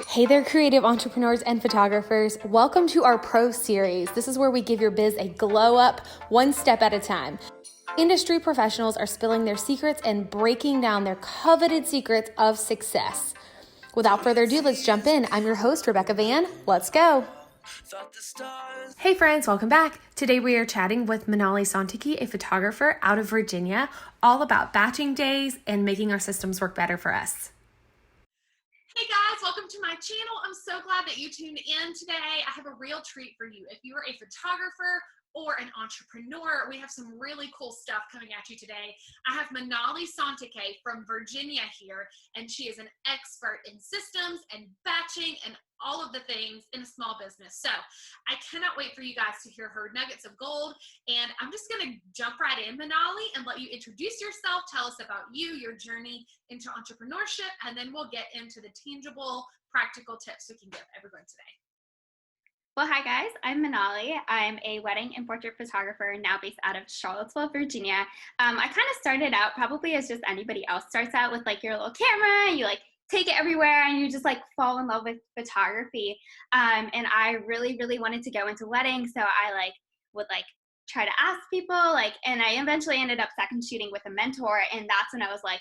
Hey there, creative entrepreneurs and photographers. Welcome to our Pro Series. This is where we give your biz a glow up, one step at a time. Industry professionals are spilling their secrets and breaking down their coveted secrets of success. Without further ado, let's jump in. I'm your host, Rebecca Van. Let's go. Hey friends, welcome back. Today we are chatting with Manali Santiki, a photographer out of Virginia, all about batching days and making our systems work better for us. Hey guys, welcome to my channel. I'm so glad that you tuned in today. I have a real treat for you. If you are a photographer or an entrepreneur, we have some really cool stuff coming at you today. I have Manali Santiki from Virginia here, and she is an expert in systems and batching and all of the things in a small business. So I cannot wait for you guys to hear her nuggets of gold. And I'm just going to jump right in, Manali, and let you introduce yourself. Tell us about you, your journey into entrepreneurship, and then we'll get into the tangible, practical tips we can give everyone today. Well, hi guys, I'm Manali. I'm a wedding and portrait photographer now based out of Charlottesville, Virginia. I kind of started out probably as just anybody else starts out with like your little camera and you like take it everywhere and you just like fall in love with photography. And I really wanted to go into weddings. So I would try to ask people and I eventually ended up second shooting with a mentor. And that's when I was like,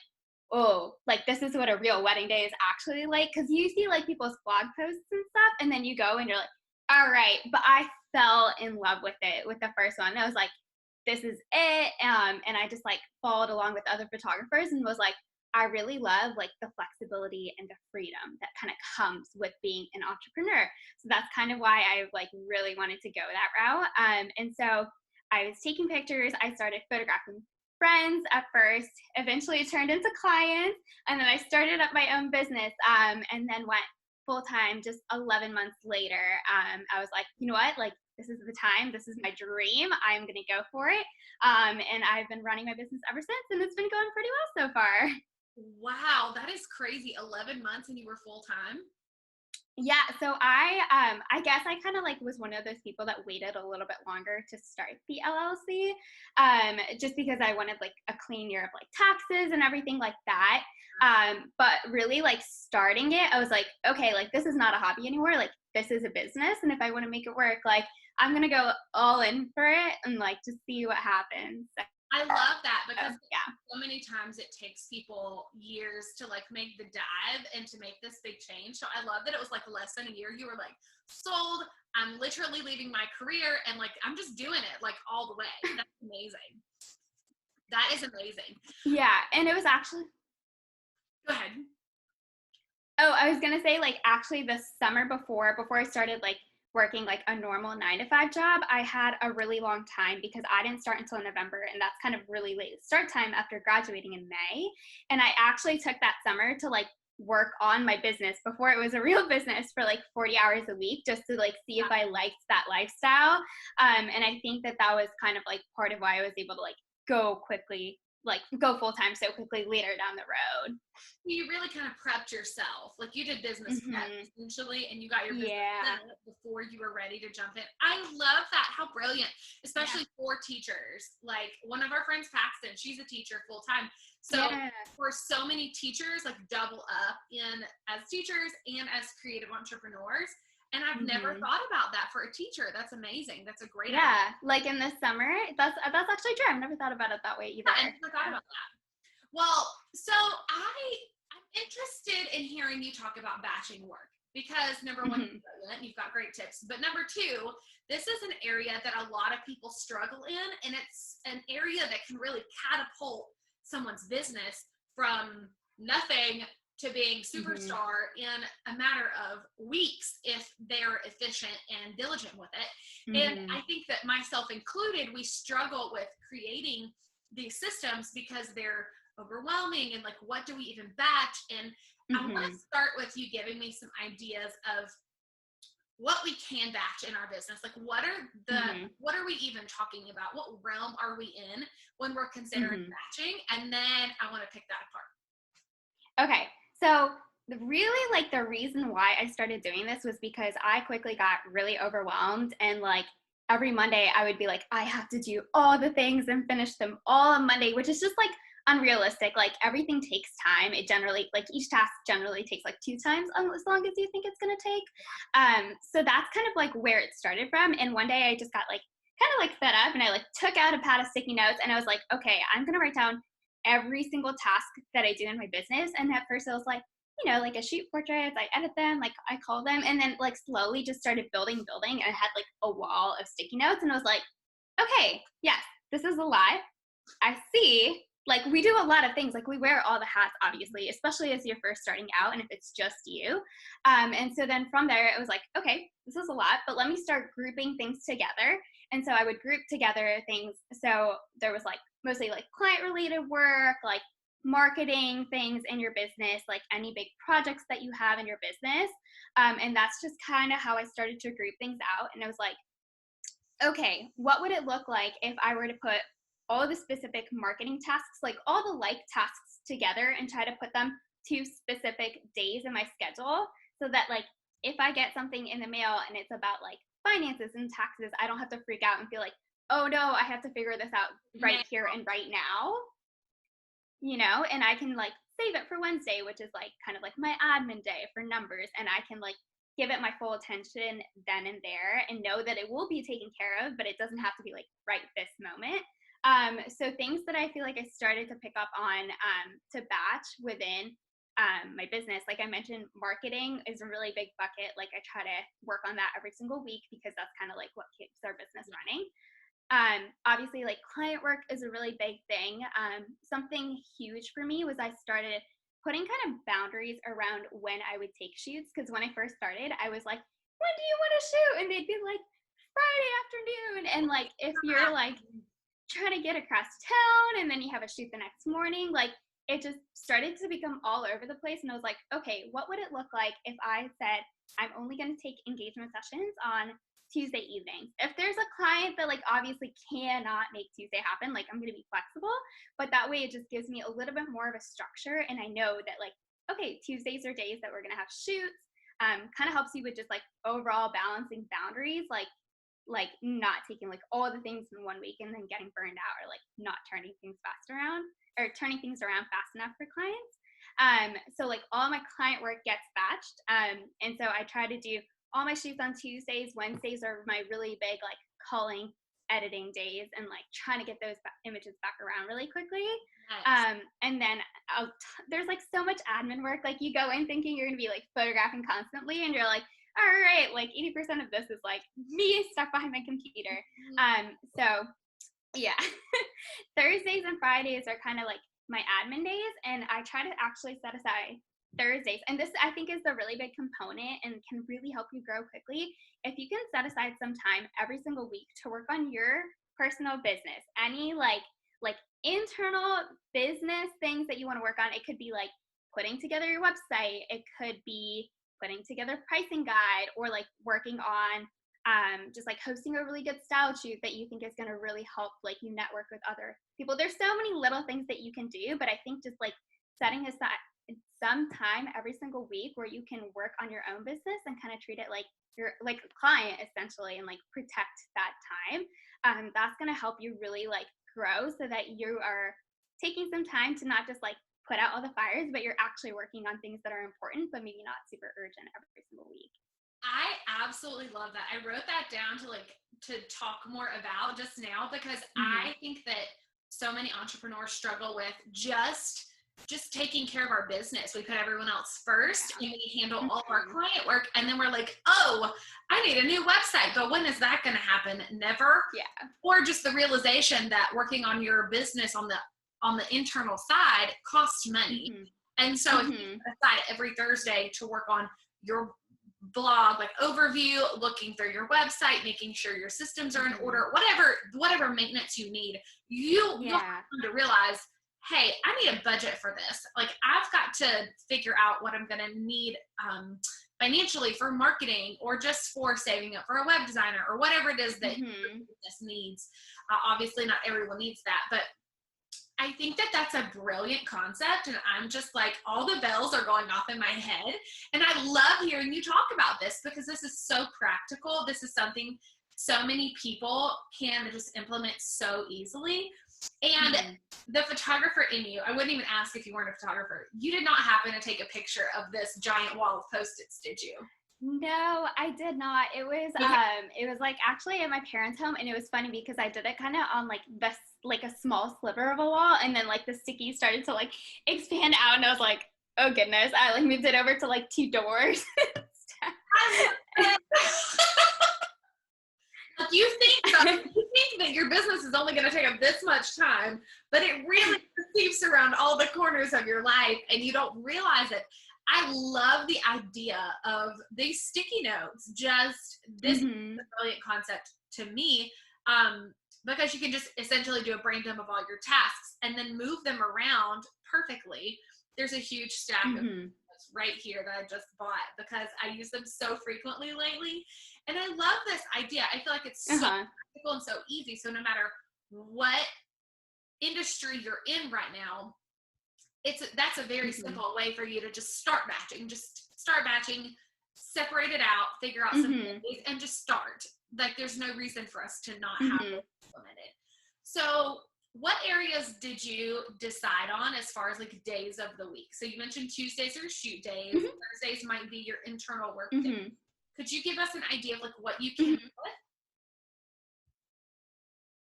oh, like this is what a real wedding day is actually like. Cause you see like people's blog posts and stuff. And then you go and you're like, all right. But I fell in love with it with the first one. I was like, this is it. And I just like followed along with other photographers and was like, I really love like the flexibility and the freedom that kind of comes with being an entrepreneur. So that's kind of why I like really wanted to go that route. And so I was taking pictures. I started photographing friends at first, eventually it turned into clients. And then I started up my own business and then went full-time just 11 months later. I was like, you know what, like this is the time, this is my dream, I'm gonna go for it. And I've been running my business ever since and it's been going pretty well so far. Wow, that is crazy. 11 months and you were full-time? Yeah, so I guess I kind of like was one of those people that waited a little bit longer to start the LLC, just because I wanted like a clean year of like taxes and everything like that. But really like starting it, I was like, okay, like this is not a hobby anymore. Like this is a business, and if I want to make it work, like I'm gonna go all in for it and like just see what happens. So, I love that because yeah. so many times it takes people years to like make the dive and to make this big change. So I love that it was like less than a year. You were like, sold, I'm literally leaving my career and like I'm just doing it like all the way. That's amazing. That is amazing. Yeah, and it was actually, go ahead. Oh, I was gonna say like actually the summer before I started like working like a normal 9-to-5 job, I had a really long time because I didn't start until November, and that's kind of really late start time after graduating in May. And I actually took that summer to like work on my business before it was a real business for like 40 hours a week just to like see if I liked that lifestyle. And I think that that was kind of like part of why I was able to like go full time so quickly later down the road. You really kind of prepped yourself. Like you did business prep essentially, and you got your business set up before you were ready to jump in. I love that. How brilliant, especially for teachers. Like one of our friends, Paxton, she's a teacher full time. So for so many teachers, like double up in as teachers and as creative entrepreneurs. And I've never thought about that for a teacher. That's amazing. That's a great idea. Like in the summer, that's actually true. I've never thought about it that way either. I never thought about that. Well, so I'm interested in hearing you talk about batching work because number one, you've got great tips. But number two, this is an area that a lot of people struggle in, and it's an area that can really catapult someone's business from nothing to being superstar in a matter of weeks if they're efficient and diligent with it. And I think that myself included, we struggle with creating these systems because they're overwhelming and like, what do we even batch? And I want to start with you giving me some ideas of what we can batch in our business. Like what are we even talking about? What realm are we in when we're considering batching? And then I want to pick that apart. Okay. So really like the reason why I started doing this was because I quickly got really overwhelmed, and like every Monday I would be like, I have to do all the things and finish them all on Monday, which is just like unrealistic. Like everything takes time. It generally, like each task generally takes like 2 times as long as you think it's going to take. So that's kind of like where it started from. And one day I just got like kind of like fed up, and I like took out a pad of sticky notes, and I was like, okay, I'm going to write down every single task that I do in my business. And at first I was like, you know, like I shoot portraits, I edit them, like I call them, and then like slowly just started building, and I had like a wall of sticky notes, and I was like, okay, yes, this is a lot. I see, like we do a lot of things, like we wear all the hats, obviously, especially as you're first starting out and if it's just you. And so then from there, it was like, okay, this is a lot, but let me start grouping things together. And so I would group together things. So there was like mostly like client related work, like marketing things in your business, like any big projects that you have in your business. And that's just kind of how I started to group things out. And I was like, okay, what would it look like if I were to put all the specific marketing tasks, like all the like tasks together, and try to put them to specific days in my schedule, so that like if I get something in the mail and it's about like finances and taxes, I don't have to freak out and feel like, oh no, I have to figure this out right here and right now. You know, and I can like save it for Wednesday, which is like kind of like my admin day for numbers, and I can like give it my full attention then and there and know that it will be taken care of, but it doesn't have to be like right this moment. So things that I feel like I started to pick up on to batch within my business, like I mentioned, marketing is a really big bucket. Like I try to work on that every single week because that's kind of like what keeps our business running. Obviously like client work is a really big thing. Something huge for me was I started putting kind of boundaries around when I would take shoots. Cause when I first started, I was like, when do you want to shoot? And they'd be like, Friday afternoon. And like, if you're like trying to get across town and then you have a shoot the next morning, like it just started to become all over the place. And I was like, okay, what would it look like if I said, I'm only going to take engagement sessions on Tuesday evenings? If there's a client that like obviously cannot make Tuesday happen, like I'm going to be flexible, but that way it just gives me a little bit more of a structure. And I know that like, okay, Tuesdays are days that we're going to have shoots. Kind of helps you with just like overall balancing boundaries, like not taking like all the things in one week and then getting burned out, or like not turning things turning things around fast enough for clients. So like all my client work gets batched. And so I try to do all my shoots on Tuesdays. Wednesdays are my really big like culling, editing days, and like trying to get those images back around really quickly. Nice. And then there's like so much admin work. Like you go in thinking you're gonna be like photographing constantly, and you're like, all right, like 80% of this is like me stuck behind my computer. So yeah, Thursdays and Fridays are kind of like my admin days, and I try to actually set aside Thursdays. And this I think is a really big component and can really help you grow quickly. If you can set aside some time every single week to work on your personal business, any like internal business things that you want to work on. It could be like putting together your website. It could be putting together pricing guide, or like working on just like hosting a really good style shoot that you think is going to really help like you network with other people. There's so many little things that you can do, but I think just like setting aside some time every single week where you can work on your own business and kind of treat it like you're like a client essentially, and like protect that time, that's going to help you really like grow, so that you are taking some time to not just like put out all the fires, but you're actually working on things that are important but maybe not super urgent every single week. I absolutely love that. I wrote that down to talk more about just now, because I think that so many entrepreneurs struggle with just taking care of our business. We put everyone else first, and we handle all of our client work, and then we're like, oh, I need a new website, but when is that going to happen? Never. Yeah. Or just the realization that working on your business on the internal side costs money. And so if you decide every Thursday to work on your blog, like overview, looking through your website, making sure your systems are in order, whatever maintenance you need, you'll have to realize, hey, I need a budget for this. Like I've got to figure out what I'm going to need financially for marketing, or just for saving up for a web designer, or whatever it is that your business needs. Obviously not everyone needs that, but I think that that's a brilliant concept, and I'm just like, all the bells are going off in my head, and I love hearing you talk about this, because this is so practical. This is something so many people can just implement so easily. And the photographer in you, I wouldn't even ask if you weren't a photographer. You did not happen to take a picture of this giant wall of Post-its, did you? No, I did not. It was like actually at my parents' home, and it was funny because I did it kind of on like this, like a small sliver of a wall, and then like the sticky started to like expand out, and I was like, oh goodness, I like moved it over to like 2 doors. Like you think that your business is only going to take up this much time, but it really seeps around all the corners of your life, and you don't realize it. I love the idea of these sticky notes. This is a brilliant concept to me, because you can just essentially do a brain dump of all your tasks and then move them around perfectly. There's a huge stack of notes right here that I just bought because I use them so frequently lately. And I love this idea. I feel like it's so practical and so easy. So no matter what industry you're in right now, that's a very simple way for you to just start batching. Just start batching, separate it out, figure out some things, and just start. Like there's no reason for us to not have it implemented. So what areas did you decide on as far as like days of the week? So you mentioned Tuesdays are shoot days. Thursdays might be your internal work day. Could you give us an idea of like what you came up with?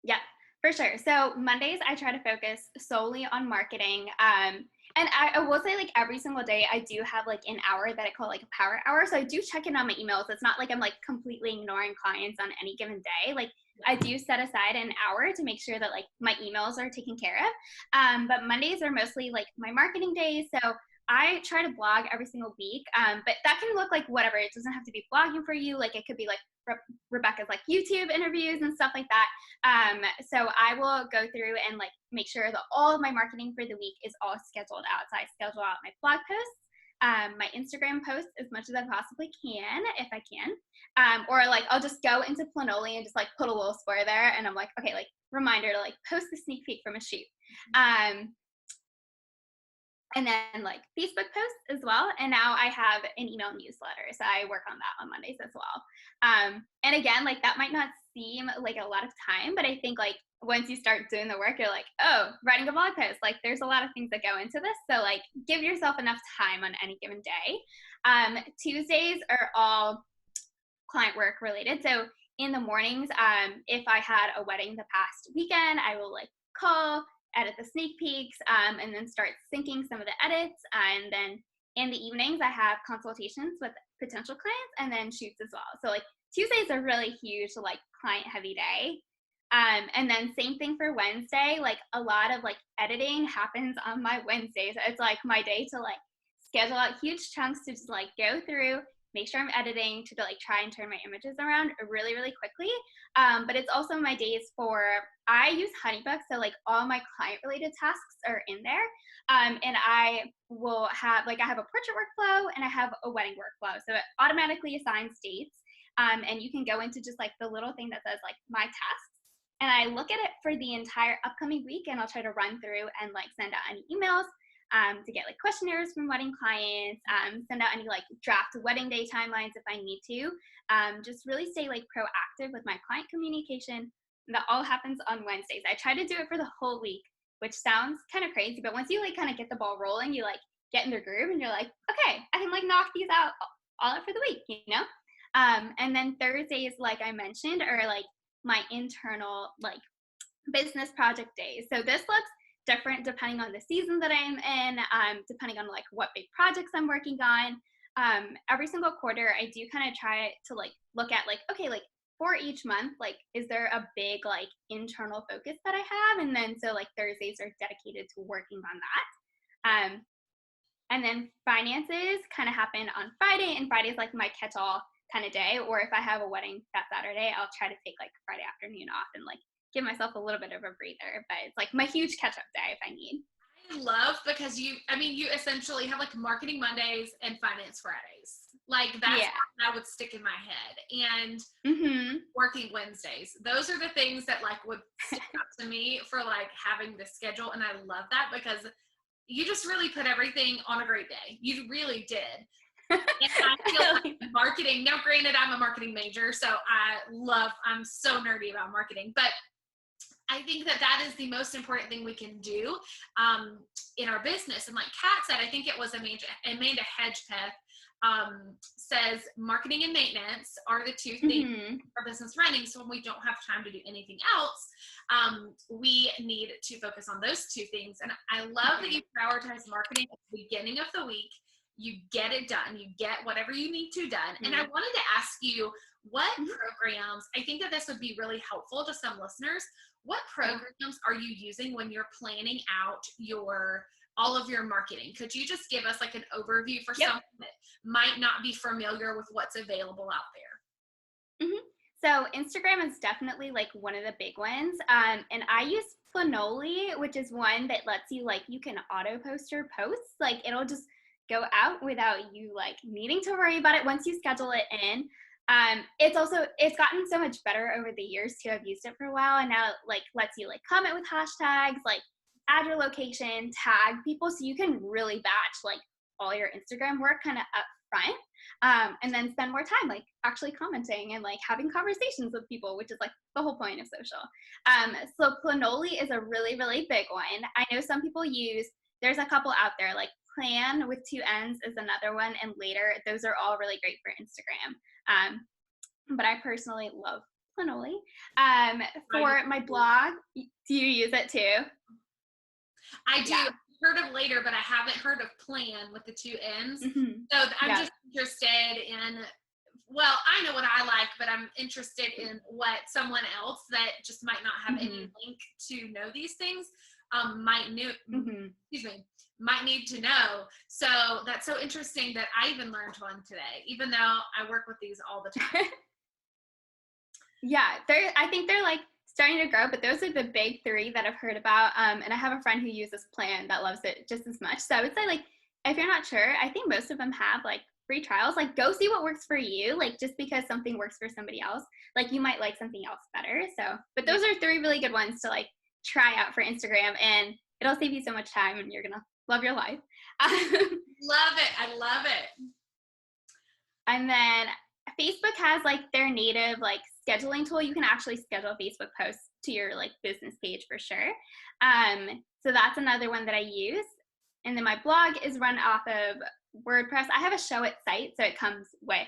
Yeah, for sure. So Mondays, I try to focus solely on marketing. And I will say like every single day I do have like an hour that I call like a power hour. So I do check in on my emails. It's not like I'm like completely ignoring clients on any given day. Like I do set aside an hour to make sure that like my emails are taken care of. But Mondays are mostly like my marketing days. So I try to blog every single week, but that can look like whatever. It doesn't have to be blogging for you. Like it could be like Rebecca's like YouTube interviews and stuff like that. So I will go through and like make sure that all of my marketing for the week is all scheduled out. So I schedule out my blog posts, my Instagram posts as much as I possibly can, if I can. Or like I'll just go into Planoly and just like put a little square there, and I'm like, okay, like reminder to like post the sneak peek from a shoot. And then like Facebook posts as well. And now I have an email newsletter. So I work on that on Mondays as well. And again, like that might not seem like a lot of time, but I think like once you start doing the work, you're like, oh, writing a blog post, like there's a lot of things that go into this. So like give yourself enough time on any given day. Tuesdays are all client work related. So in the mornings, if I had a wedding the past weekend, I will like call, edit the sneak peeks, and then start syncing some of the edits. And then in the evenings, I have consultations with potential clients and then shoots as well. So like Tuesdays are really huge, like client heavy day. And then same thing for Wednesday, like a lot of like editing happens on my Wednesdays. It's like my day to like schedule out huge chunks to just like go through, make sure I'm editing, to like try and turn my images around really, really quickly. But it's also my days I use HoneyBook, so like all my client related tasks are in there. And I will have, like I have a portrait workflow and I have a wedding workflow. So it automatically assigns dates. And you can go into just like the little thing that says like my tasks. And I look at it for the entire upcoming week, and I'll try to run through and like send out any emails to get like questionnaires from wedding clients, send out any like draft wedding day timelines if I need to, just really stay like proactive with my client communication. And that all happens on Wednesdays. I try to do it for the whole week, which sounds kind of crazy, but once you like kind of get the ball rolling, you like get in the groove and you're like, okay, I can like knock these out all out for the week, you know? And then Thursdays, like I mentioned, are like my internal like business project days. So this looks different depending on the season that I'm in, depending on like what big projects I'm working on. Every single quarter, I do kind of try to like look at like, okay, like for each month, like, is there a big like internal focus that I have? And then so like Thursdays are dedicated to working on that. And then finances kind of happen on Friday, and Friday's like my catch-all kind of day. Or if I have a wedding that Saturday, I'll try to take like Friday afternoon off and like give myself a little bit of a breather. But it's like my huge catch-up day if I need. I love, because you essentially have like marketing Mondays and finance Fridays. Like that's what would stick in my head. And working Wednesdays. Those are the things that like would stick out to me for like having this schedule. And I love that because you just really put everything on a great day. You really did. And I feel like marketing, now granted I'm a marketing major, so I'm so nerdy about marketing, but I think that is the most important thing we can do in our business. And like Kat said, I think it was Amanda Hedgepeth says marketing and maintenance are the two things our business running. So when we don't have time to do anything else, we need to focus on those two things. And I love that you prioritize marketing at the beginning of the week. You get it done. You get whatever you need to done. And I wanted to ask you, what programs, I think that this would be really helpful to some listeners. What programs are you using when you're planning out all of your marketing? Could you just give us like an overview for someone that might not be familiar with what's available out there? So Instagram is definitely like one of the big ones. And I use Planoly, which is one that lets you you can auto post your posts. Like it'll just go out without you needing to worry about it once you schedule it in. It's gotten so much better over the years too. I've used it for a while, and now lets you comment with hashtags, add your location, tag people, so you can really batch all your Instagram work kind of up front, and then spend more time actually commenting and having conversations with people, which is the whole point of social. So Planoly is a really, really big one. I know some people there's a couple out there Plan with 2 N's is another one, and Later. Those are all really great for Instagram. But I personally love Planoly. For my blog, do you use it too? I do. I've heard of Later, but I haven't heard of Plan with the 2 N's. So I'm just interested in, I know what I like, but I'm interested in what someone else that just might not have any link to know these things might need to know. So that's so interesting that I even learned one today, even though I work with these all the time. I think they're starting to grow, but those are the big 3 that I've heard about. And I have a friend who uses Plan that loves it just as much. So I would say if you're not sure, I think most of them have free trials. Go see what works for you. Just because something works for somebody else, you might like something else better. So, but those are 3 really good ones to try out for Instagram, and it'll save you so much time, and you're gonna love your life. Love it. I love it. And then Facebook has their native scheduling tool. You can actually schedule Facebook posts to your business page for sure. So that's another one that I use. And then my blog is run off of WordPress. I have a Show It site, so it comes with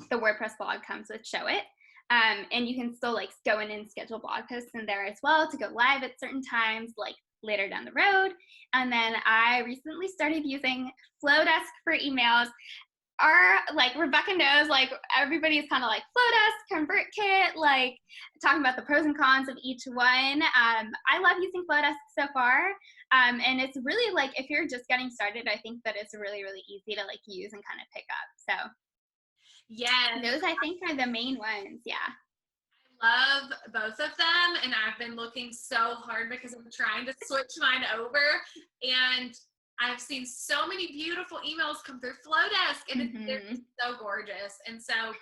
the WordPress blog comes with Show It. And you can still go in and schedule blog posts in there as well to go live at certain times, later down the road. And then I recently started using FloDesk for emails. Rebecca knows, everybody's kind of FloDesk, ConvertKit, talking about the pros and cons of each one. I love using FloDesk so far. And it's really if you're just getting started, I think that it's really, really easy to use and kind of pick up. So those I think are the main ones. I love both of them, and I've been looking so hard because I'm trying to switch mine over, and I've seen so many beautiful emails come through FloDesk, and they're just so gorgeous. And so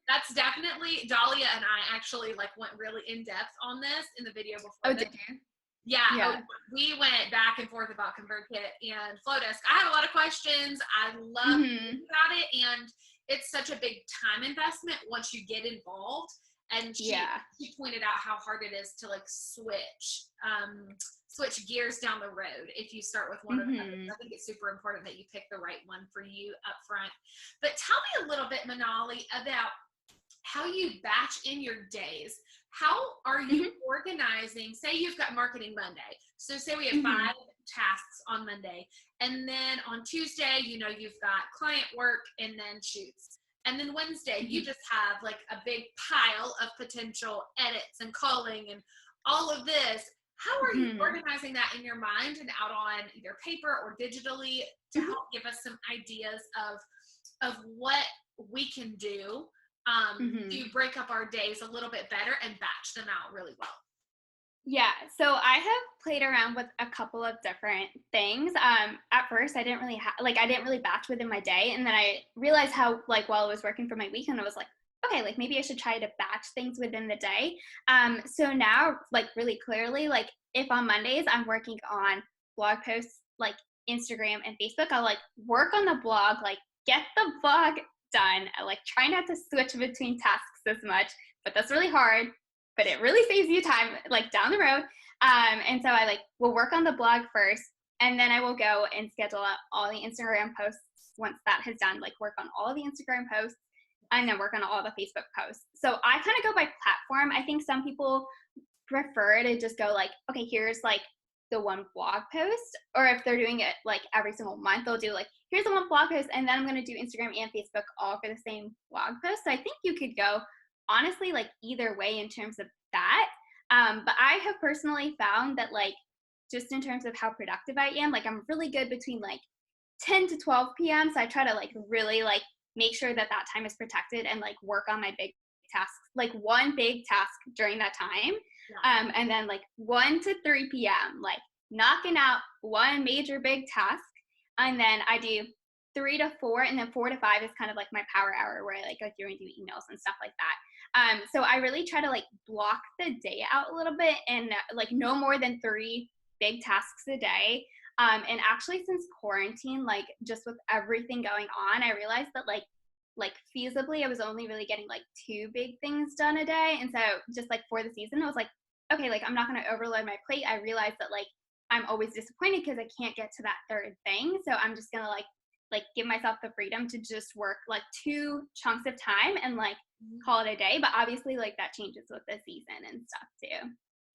that's definitely, Dahlia and I actually went really in depth on this in the video before. Oh, did you? Yeah. We went back and forth about ConvertKit and FloDesk. I had a lot of questions. I love about it, and it's such a big time investment once you get involved. And she pointed out how hard it is to switch gears down the road if you start with one of them. I think it's super important that you pick the right one for you up front. But tell me a little bit, Manali, about how you batch in your days. How are you organizing? Say you've got Marketing Monday. So say we have 5 tasks on Monday. And then on Tuesday, you've got client work and then shoots. And then Wednesday, you just have a big pile of potential edits and calling and all of this. How are you organizing that in your mind and out on either paper or digitally to help give us some ideas of what we can do to break up our days a little bit better and batch them out really well? Yeah, so I have played around with a couple of different things. At first, I didn't really I didn't really batch within my day, and then I realized how while I was working for my weekend, I was okay, maybe I should try to batch things within the day. So now, really clearly, if on Mondays I'm working on blog posts, Instagram and Facebook, I'll work on the blog, get the blog done. I try not to switch between tasks as much, but that's really hard. but it really saves you time like down the road. And so I like will work on the blog first, and then I will go and schedule out all the Instagram posts. Once that has done, like work on all the Instagram posts, and then work on all the Facebook posts. So I kind of go by platform. I think some people prefer to just go like, okay, here's like the one blog post, or if they're doing it like every single month, they'll do like, here's the one blog post, and then I'm going to do Instagram and Facebook all for the same blog post. So I think you could go honestly like either way in terms of that. But I have personally found that like, just in terms of how productive I am, like I'm really good between like 10 to 12 p.m. So I try to like really like make sure that that time is protected and like work on my big tasks, like one big task during that time. Yeah. And then like 1 to 3 p.m., like knocking out one major big task. And then I do 3 to 4, and then 4 to 5 is kind of like my power hour where I like go through and do emails and stuff like that. So I really try to like block the day out a little bit, and like no more than 3 big tasks a day. And actually since quarantine, like just with everything going on, I realized that like feasibly I was only really getting like 2 big things done a day. And so just like for the season, I was like, okay, like I'm not going to overload my plate. I realized that like I'm always disappointed because I can't get to that 3rd thing. So I'm just going to like give myself the freedom to just work like 2 chunks of time and like call it a day. But obviously like that changes with the season and stuff too.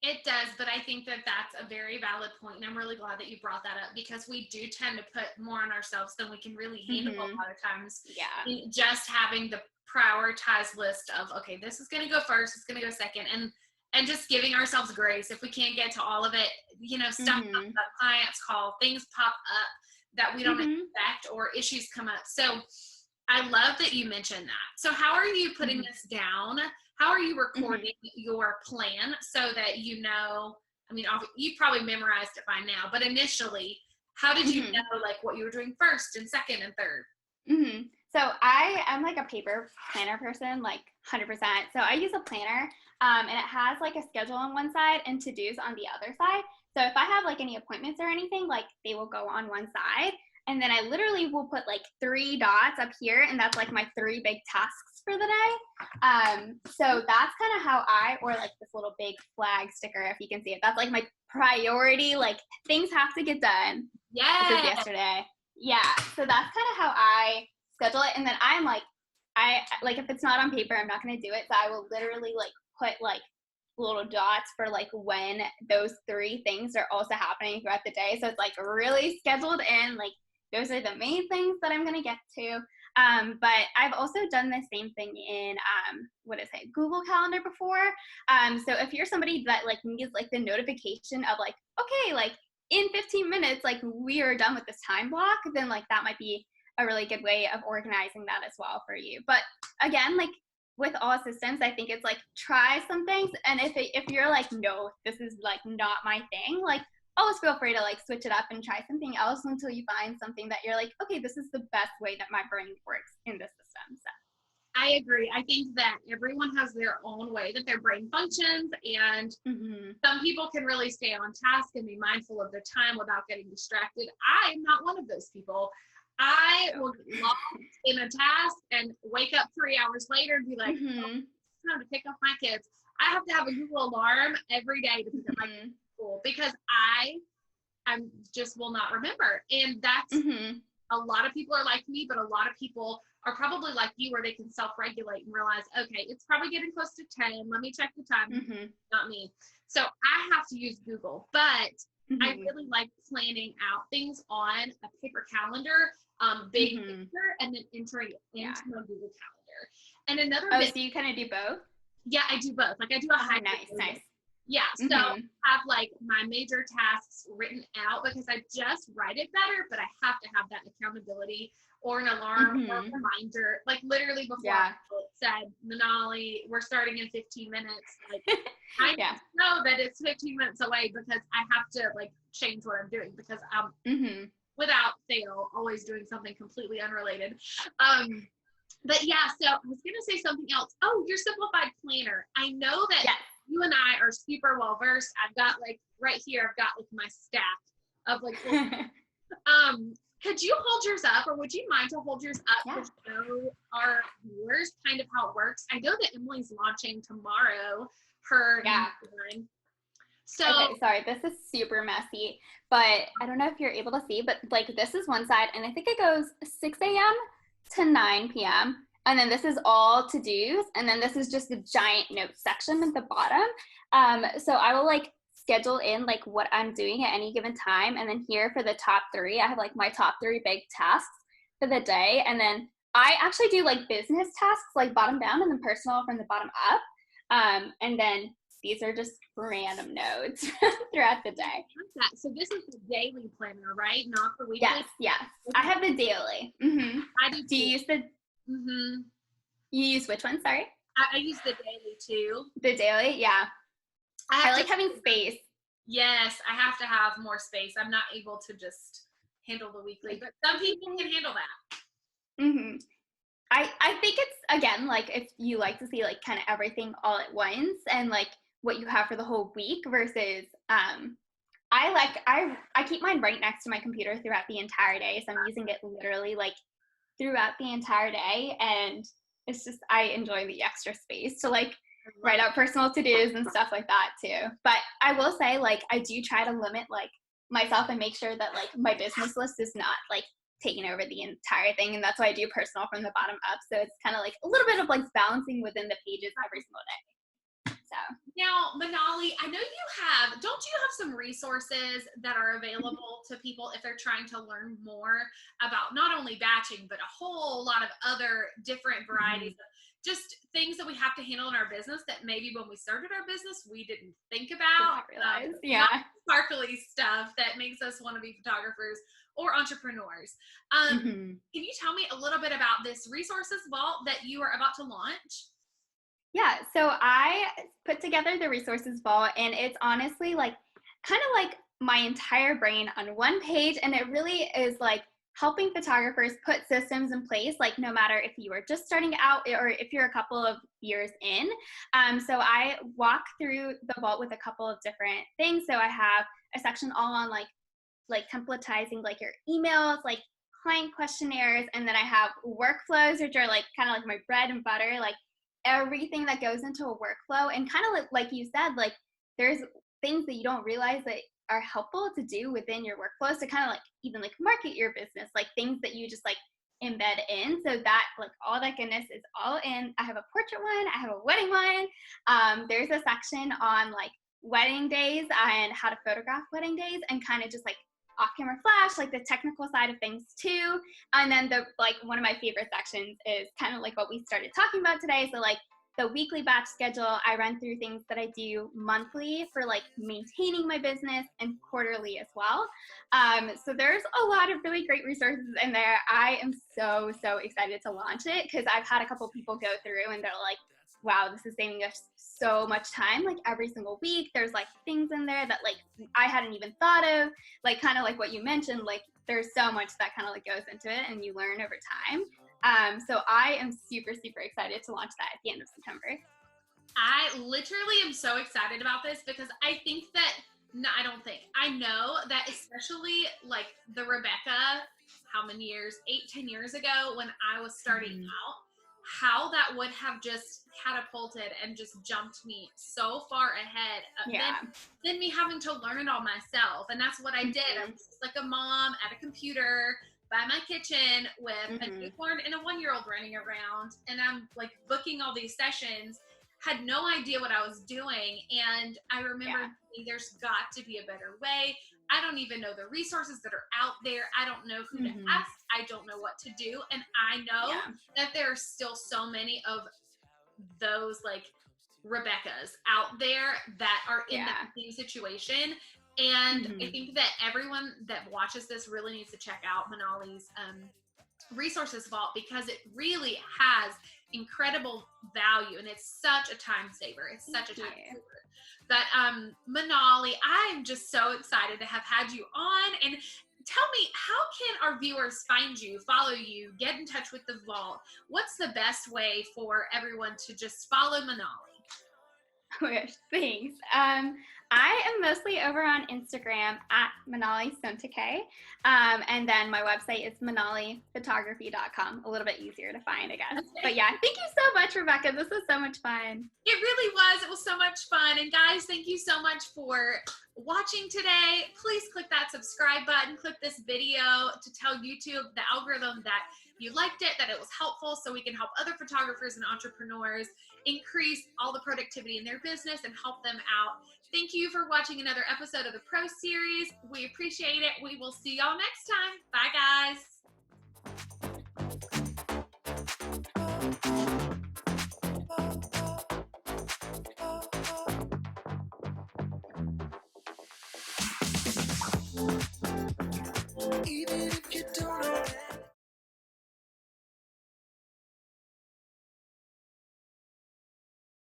It does, but I think that that's a very valid point, and I'm really glad that you brought that up, because we do tend to put more on ourselves than we can really handle a lot of times. Yeah. Just having the prioritized list of, okay, this is going to go first, it's going to go second, and just giving ourselves grace if we can't get to all of it. You know, stuff comes up, clients call, things pop up that we don't expect, or issues come up. So I love that you mentioned that. So how are you putting this down? How are you recording your plan so that you know, I mean, you probably memorized it by now, but initially, how did you know like what you were doing first and second and third? So I am like a paper planner person, like 100%. So I use a planner, and it has like a schedule on one side and to-dos on the other side. So if I have like any appointments or anything, like they will go on one side. And then I literally will put like 3 dots up here, and that's like my 3 big tasks for the day. So that's kind of how or like this little big flag sticker, if you can see it, that's like my priority, like things have to get done. Yeah. This is yesterday. Yeah. So that's kind of how I schedule it. And then I'm like, if it's not on paper, I'm not going to do it. So I will literally like put like little dots for like when those 3 things are also happening throughout the day. So it's like really scheduled in, like those are the main things that I'm going to get to. But I've also done the same thing in, Google Calendar before. So if you're somebody that like needs like the notification of like, okay, like in 15 minutes, like we are done with this time block, then like that might be a really good way of organizing that as well for you. But again, like with all systems, I think it's like try some things. And if you're like, no, this is like not my thing, like always feel free to like switch it up and try something else until you find something that you're like, okay, this is the best way that my brain works in this system. So I agree. I think that everyone has their own way that their brain functions, and some people can really stay on task and be mindful of their time without getting distracted. I am not one of those people. I will get lost in a task and wake up 3 hours later and be like, oh, it's time to pick up my kids. I have to have a Google alarm every day to pick up my kids from school, because I just will not remember. And that's a lot of people are like me, but a lot of people are probably like you, where they can self-regulate and realize, okay, it's probably getting close to 10. Let me check the time. Not me. So I have to use Google, but I really like planning out things on a paper calendar, big picture, and then entering it into my Google Calendar. And another so you kind of do both? Yeah, I do both. Like I do a hybrid. Nice. Yeah, so I have like my major tasks written out, because I just write it better, but I have to have that accountability or an alarm or a reminder. Like literally before I said, Manali, we're starting in 15 minutes. Like I know that it's 15 minutes away, because I have to like change what I'm doing, because I'm without fail always doing something completely unrelated. But yeah, so I was going to say something else. Oh, your simplified planner. I know that you and I are super well versed. I've got like right here, I've got like my stack of like, could you hold yours up, or would you mind to hold yours up to show our viewers kind of how it works? I know that Emily's launching tomorrow her Yeah. design. So okay, sorry, this is super messy, but I don't know if you're able to see, but like this is one side, and I think it goes 6 a.m. to 9 p.m. And then this is all to-dos, and then this is just a giant notes section at the bottom. So I will like schedule in like what I'm doing at any given time, and then here for the top 3, I have like my top 3 big tasks for the day, and then I actually do like business tasks like bottom down, and then personal from the bottom up. And then these are just random notes throughout the day. So this is the daily planner, right? Not the weekly? Yes. I have the daily. Mm-hmm. I do. Do you use the, Mm-hmm. you use which one, sorry? I use the daily too. The daily, yeah. I like having space. Yes, I have to have more space. I'm not able to just handle the weekly, but some people can handle that. Mm-hmm. I think it's, again, like if you like to see like kind of everything all at once and like what you have for the whole week versus I keep mine right next to my computer throughout the entire day, so I'm using it literally like throughout the entire day, and it's just I enjoy the extra space to like write out personal to-dos and stuff like that too. But I will say, like, I do try to limit like myself and make sure that like my business list is not like taking over the entire thing, and that's why I do personal from the bottom up, so it's kind of like a little bit of like balancing within the pages every single day. So now, Manali, I know don't you have some resources that are available to people if they're trying to learn more about not only batching, but a whole lot of other different varieties of just things that we have to handle in our business that maybe when we started our business, we didn't think about. Not sparkly stuff that makes us want to be photographers or entrepreneurs. Can you tell me a little bit about this resources vault that you are about to launch? Yeah, so I put together the resources vault, and it's honestly like kind of like my entire brain on one page, and it really is like helping photographers put systems in place, like no matter if you are just starting out or if you're a couple of years in. So I walk through the vault with a couple of different things. So I have a section all on like templatizing like your emails, like client questionnaires, and then I have workflows, which are like kind of like my bread and butter, like everything that goes into a workflow. And kind of like you said, like there's things that you don't realize that are helpful to do within your workflows to kind of like even like market your business, like things that you just like embed in, so that like all that goodness is all in. I have a portrait one, I have a wedding one. There's a section on like wedding days and how to photograph wedding days, and kind of just like off-camera flash, like the technical side of things too. And then the like one of my favorite sections is kind of like what we started talking about today. So like the weekly batch schedule, I run through things that I do monthly for like maintaining my business, and quarterly as well. So there's a lot of really great resources in there. I am so excited to launch it because I've had a couple people go through and they're like, wow, this is saving us so much time. Like every single week, there's like things in there that like I hadn't even thought of, like kind of like what you mentioned, like there's so much that kind of like goes into it and you learn over time. So I am super excited to launch that at the end of September. I literally am so excited about this because I think that, no, I don't think, I know that especially like the Rebecca, how many years, 8-10 years ago when I was starting out, how that would have just catapulted and just jumped me so far ahead than me having to learn it all myself. And that's what I did. I was just like a mom at a computer by my kitchen with a newborn and a 1-year-old running around, and I'm like booking all these sessions, had no idea what I was doing. And I remember thinking, there's got to be a better way. I don't even know the resources that are out there. I don't know who to ask. I don't know what to do. And I know that there are still so many of those like Rebeccas out there that are in that same situation. And I think that everyone that watches this really needs to check out Manali's resources vault, because it really has incredible value, and it's such a time saver. It's such a time saver. But Manali, I'm just so excited to have had you on. And tell me, how can our viewers find you, follow you, get in touch with the vault? What's the best way for everyone to just follow Manali? Oh my gosh, thanks. I am mostly over on Instagram at Manali Sontake. And then my website is manaliphotography.com. A little bit easier to find, I guess. Okay. But yeah, thank you so much, Rebecca. This was so much fun. It really was. It was so much fun. And guys, thank you so much for watching today. Please click that subscribe button. Click this video to tell YouTube, the algorithm, that you liked it, that it was helpful, so we can help other photographers and entrepreneurs increase all the productivity in their business and help them out. Thank you for watching another episode of the Pro Series. We appreciate it. We will see y'all next time. Bye, guys.